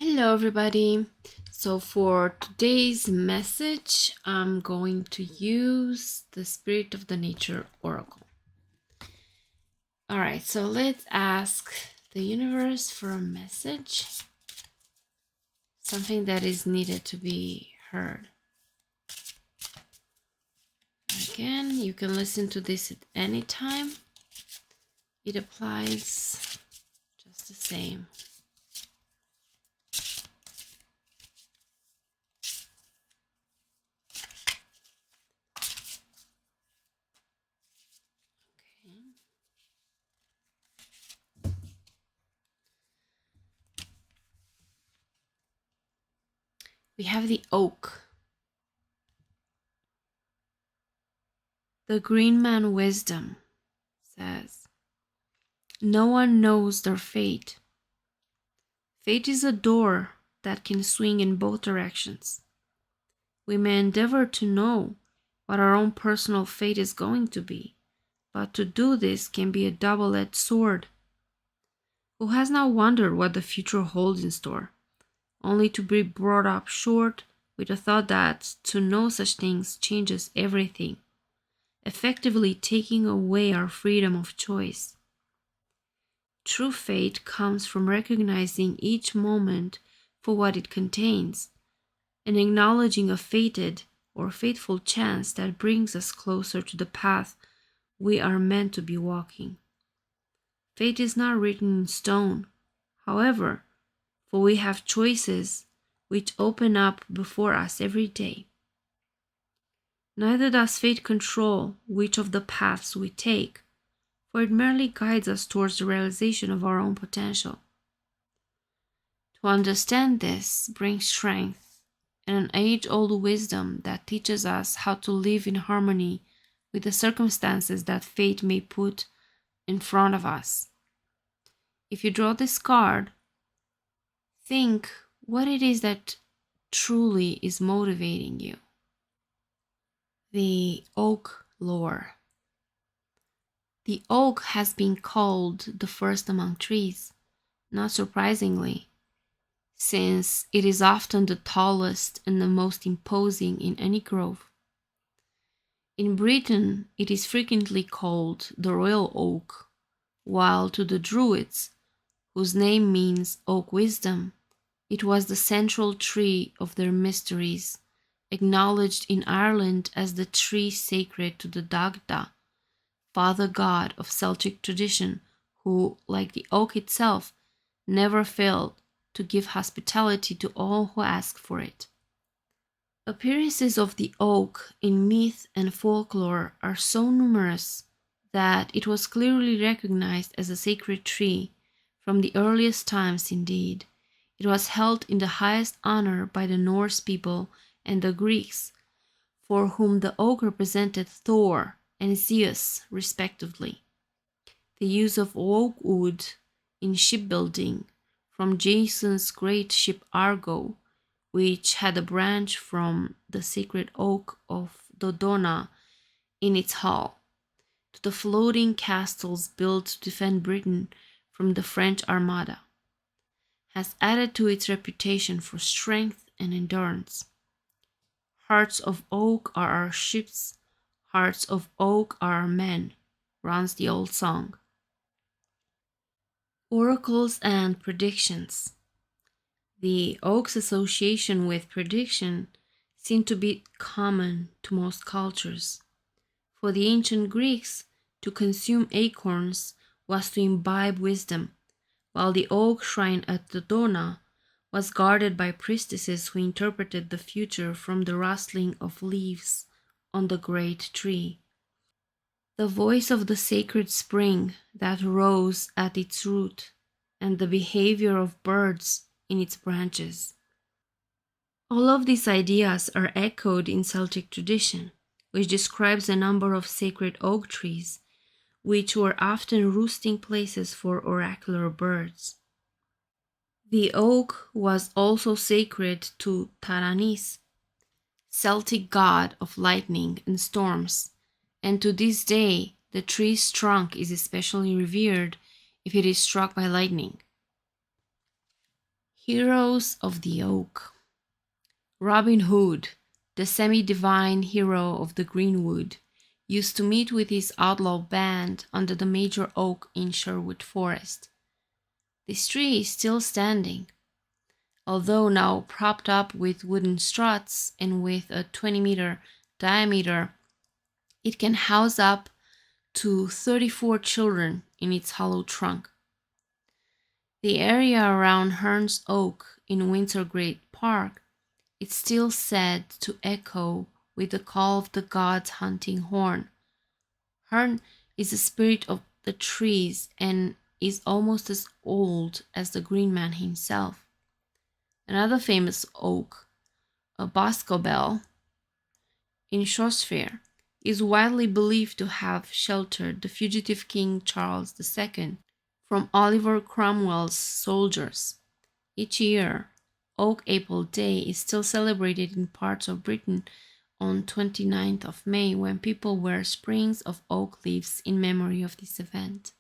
Hello, everybody. So, for today's message, I'm going to use the Spirit of the Nature Oracle. All right, so let's ask the universe for a message, something that is needed to be heard. Again, you can listen to this at any time, it applies just the same. We have the oak. The green man wisdom says, no one knows their fate. Fate is a door that can swing in both directions. We may endeavor to know what our own personal fate is going to be, but to do this can be a double-edged sword. Who has not wondered what the future holds in store, only to be brought up short with the thought that to know such things changes everything, effectively taking away our freedom of choice. True fate comes from recognizing each moment for what it contains and acknowledging a fated or fateful chance that brings us closer to the path we are meant to be walking. Fate is not written in stone, however, for we have choices which open up before us every day. Neither does fate control which of the paths we take, for it merely guides us towards the realization of our own potential. To understand this brings strength and an age-old wisdom that teaches us how to live in harmony with the circumstances that fate may put in front of us. If you draw this card, think what it is that truly is motivating you. The oak lore. The oak has been called the first among trees, not surprisingly, since it is often the tallest and the most imposing in any grove. In Britain, it is frequently called the royal oak, while to the Druids, whose name means oak wisdom, it was the central tree of their mysteries, acknowledged in Ireland as the tree sacred to the Dagda, father god of Celtic tradition, who, like the oak itself, never failed to give hospitality to all who asked for it. Appearances of the oak in myth and folklore are so numerous that it was clearly recognized as a sacred tree from the earliest times. Indeed, it was held in the highest honor by the Norse people and the Greeks, for whom the oak represented Thor and Zeus respectively. The use of oak wood in shipbuilding, from Jason's great ship Argo, which had a branch from the sacred oak of Dodona in its hull, to the floating castles built to defend Britain from the French Armada, has added to its reputation for strength and endurance. Hearts of oak are our ships, hearts of oak are our men, runs the old song. Oracles and predictions. The oak's association with prediction seemed to be common to most cultures. For the ancient Greeks, to consume acorns was to imbibe wisdom, while the oak shrine at Dodona was guarded by priestesses who interpreted the future from the rustling of leaves on the great tree. The voice of the sacred spring that rose at its root, and the behavior of birds in its branches. All of these ideas are echoed in Celtic tradition, which describes a number of sacred oak trees, which were often roosting places for oracular birds. The oak was also sacred to Taranis, Celtic god of lightning and storms, and to this day the tree's trunk is especially revered if it is struck by lightning. Heroes of the Oak. Robin Hood, the semi-divine hero of the Greenwood, used to meet with his outlaw band under the major oak in Sherwood Forest. This tree is still standing, although now propped up with wooden struts and with a 20-meter diameter. It can house up to 34 children in its hollow trunk. The area around Hearn's Oak in Wintergrade Park is still said to echo with the call of the god's hunting horn. Hearn is the spirit of the trees and is almost as old as the Green Man himself. Another famous oak, a Boscobel in Shropshire, is widely believed to have sheltered the fugitive King Charles II from Oliver Cromwell's soldiers. Each year, Oak April Day is still celebrated in parts of Britain on 29th of May when people wear sprigs of oak leaves in memory of this event.